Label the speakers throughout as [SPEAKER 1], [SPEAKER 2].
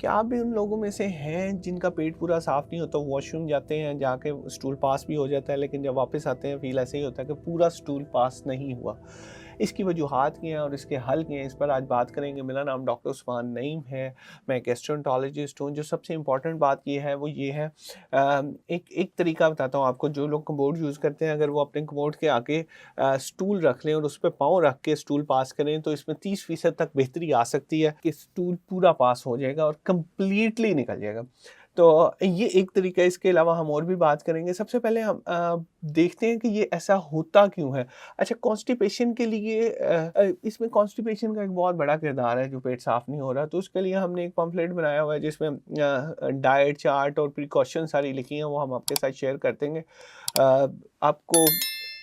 [SPEAKER 1] क्या आप भी उन लोगों में से हैं जिनका पेट पूरा साफ नहीं होता, वॉशरूम जाते हैं, जाके स्टूल पास भी हो जाता है, लेकिन जब वापस आते हैं फील ऐसे ही होता है कि पूरा स्टूल पास नहीं हुआ। इसकी वजूहात क्या हैं और इसके हल क्या हैं, इस पर आज बात करेंगे। मेरा नाम डॉक्टर उस्मान नईम है, मैं गैस्ट्रोएंटरोलॉजिस्ट हूँ। जो सबसे इम्पॉर्टेंट बात ये है वो ये है, एक एक तरीका बताता हूँ आपको। जो लोग कमोड यूज़ करते हैं, अगर वो अपने कमोड के आगे स्टूल रख लें और उस पर पाँव रख के स्टूल पास करें, तो इसमें 30% तक बेहतरी आ सकती है कि स्टूल पूरा पास हो जाएगा और कम्प्लीटली निकल जाएगा। तो ये एक तरीका है। इसके अलावा हम और भी बात करेंगे। सबसे पहले हम देखते हैं कि ये ऐसा होता क्यों है। अच्छा, कॉन्स्टिपेशन के लिए इसमें कॉन्स्टिपेशन का एक बहुत बड़ा किरदार है जो पेट साफ़ नहीं हो रहा। तो उसके लिए हमने एक पम्फलेट बनाया हुआ है जिसमें डाइट चार्ट और प्रिकॉशन सारी लिखी हैं, वो हम आपके साथ शेयर कर देंगे। आपको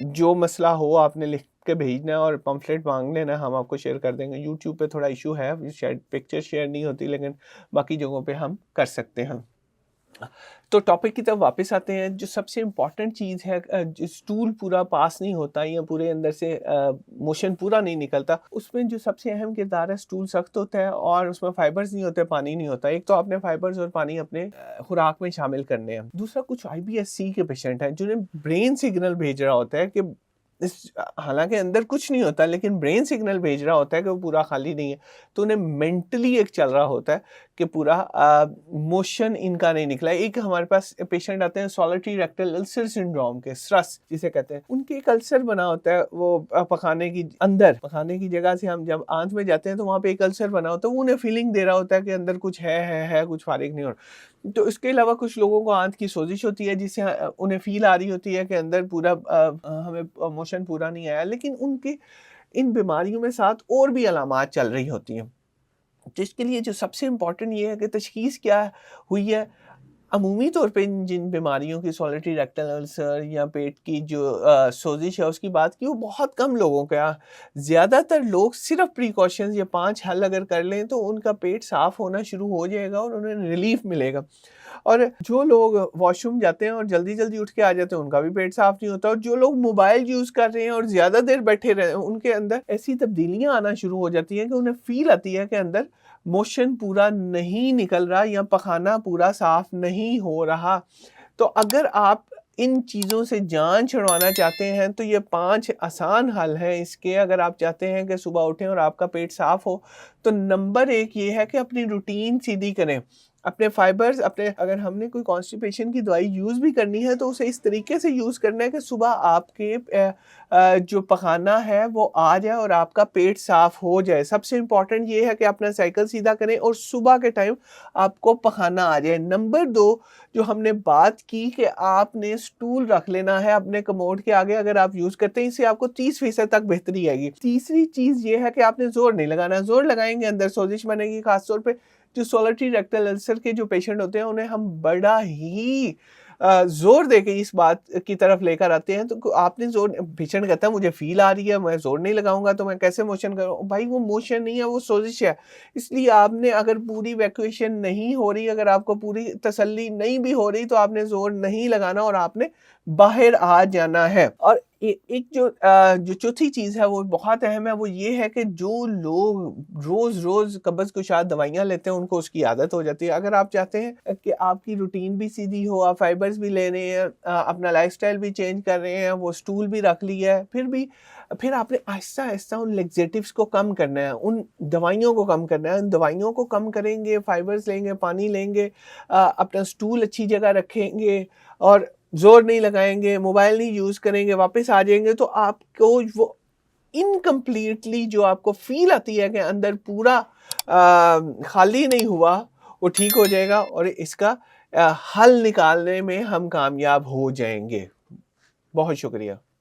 [SPEAKER 1] जो मसला हो आपने लिख के भेजना है और पम्फलेट मांग लेना, हम आपको शेयर कर देंगे। यूट्यूब पे थोड़ा इशू है, शायद पिक्चर शेयर नहीं होती, लेकिन बाकी जगहों पे हम कर सकते हैं। तो टॉपिक की तरफ वापस आते हैं। जो सबसे इम्पॉर्टेंट चीज़ है, जो स्टूल पूरा पास नहीं होता या पूरे अंदर से मोशन पूरा नहीं निकलता, उसमें जो सबसे अहम किरदार है, स्टूल सख्त होता है और उसमें फाइबर्स नहीं होते, पानी नहीं होता। एक तो आपने फाइबर्स और पानी अपने खुराक में शामिल करने हैं। दूसरा, कुछ IBS-C के पेशेंट हैं जिन्हें ब्रेन सिग्नल भेज रहा होता है कि हालांकि अंदर कुछ नहीं होता, लेकिन ब्रेन सिग्नल भेज रहा होता है कि वो पूरा खाली नहीं है। तो उन्हें मेंटली एक चल रहा होता है कि पूरा मोशन इनका नहीं निकला। एक हमारे पास पेशेंट आते हैं सॉलिटरी रेक्टल अल्सर सिंड्रोम के, SRUS जिसे कहते हैं। उनके एक अल्सर बना होता है, वो पखाने की जगह से हम जब आंत में जाते हैं तो वहाँ पे एक अल्सर बना होता है। वो उन्हें फीलिंग दे रहा होता है कि अंदर कुछ है, कुछ फारिग नहीं हो रहा। तो इसके अलावा कुछ लोगों को आंत की सोजिश होती है, जिससे उन्हें फील आ रही होती है कि अंदर पूरा हमें मोशन पूरा नहीं आया, लेकिन उनके इन बीमारियों में साथ और भी अलामात चल रही होती हैं। जिसके लिए जो सबसे इम्पोर्टेंट ये है कि तशखीस क्या हुई है। अमूमी तौर पे जिन बीमारियों की, सॉलिटरी रेक्टल अल्सर या पेट की जो सोजिश है उसकी बात की, वो बहुत कम लोगों का। ज़्यादातर लोग सिर्फ प्रिकॉशंस या 5 हल अगर कर लें तो उनका पेट साफ़ होना शुरू हो जाएगा और उन्हें रिलीफ मिलेगा। और जो लोग वॉशरूम जाते हैं और जल्दी उठ के आ जाते हैं, उनका भी पेट साफ़ नहीं होता। और जो लोग मोबाइल यूज़ कर रहे हैं और ज़्यादा देर बैठे रहे हैं, उनके अंदर ऐसी तब्दीलियाँ आना शुरू हो जाती हैं कि उन्हें फ़ील आती है कि अंदर मोशन पूरा नहीं निकल रहा या पखाना पूरा साफ नहीं हो रहा। तो अगर आप इन चीज़ों से जान छुड़वाना चाहते हैं तो ये 5 आसान हल हैं इसके। अगर आप चाहते हैं कि सुबह उठें और आपका पेट साफ हो, तो नंबर 1 ये है कि अपनी रूटीन सीधी करें। अपने फाइबर्स, अगर हमने कोई कॉन्स्टिपेशन की दवाई यूज़ भी करनी है तो उसे इस तरीके से यूज़ करना है कि सुबह आपके जो पखाना है वो आ जाए और आपका पेट साफ हो जाए। सबसे इम्पॉर्टेंट ये है कि अपना साइकिल सीधा करें और सुबह के टाइम आपको पखाना आ जाए। नंबर 2, जो हमने बात की कि आपने स्टूल रख लेना है अपने कमोड के आगे, अगर आप यूज़ करते हैं, इससे आपको 30% तक बेहतरी आएगी। तीसरी चीज़ ये है कि आपने जोर नहीं लगाना। जोर लगाएंगे अंदर सोजिश बनेगी। खासतौर पर जो सॉलिटरी रेक्टल अल्सर के जो पेशेंट होते हैं, उन्हें हम बड़ा ही जोर देके इस बात की तरफ लेकर आते हैं। तो आपने जोर, पेशेंट कहता है मुझे फील आ रही है, मैं जोर नहीं लगाऊंगा तो मैं कैसे मोशन करूँ? भाई वो मोशन नहीं है, वो सोजिश है। इसलिए आपने, अगर पूरी वैक्यूएशन नहीं हो रही, अगर आपको पूरी तसल्ली नहीं भी हो रही, तो आपने जोर नहीं लगाना और आपने बाहर आ जाना है। और एक जो चौथी चीज़ है वो बहुत अहम है, वो ये है कि जो लोग रोज़ कब्ज़ कुशाद दवाइयाँ लेते हैं, उनको उसकी आदत हो जाती है। अगर आप चाहते हैं कि आपकी रूटीन भी सीधी हो, आप फाइबर्स भी ले रहे हैं, अपना लाइफस्टाइल भी चेंज कर रहे हैं, वो स्टूल भी रख लिया है, फिर आपने आहिस्ता-आहिस्ता उन लेक्सेटिव्स को कम करना है, उन दवाइयों को कम करना है। उन दवाइयों को कम करेंगे, फाइबर्स लेंगे, पानी लेंगे, अपना स्टूल अच्छी जगह रखेंगे और जोर नहीं लगाएंगे, मोबाइल नहीं यूज़ करेंगे, वापस आ जाएंगे, तो आपको वो इनकम्प्लीटली जो आपको फील आती है कि अंदर पूरा खाली नहीं हुआ, वो ठीक हो जाएगा और इसका हल निकालने में हम कामयाब हो जाएंगे। बहुत शुक्रिया।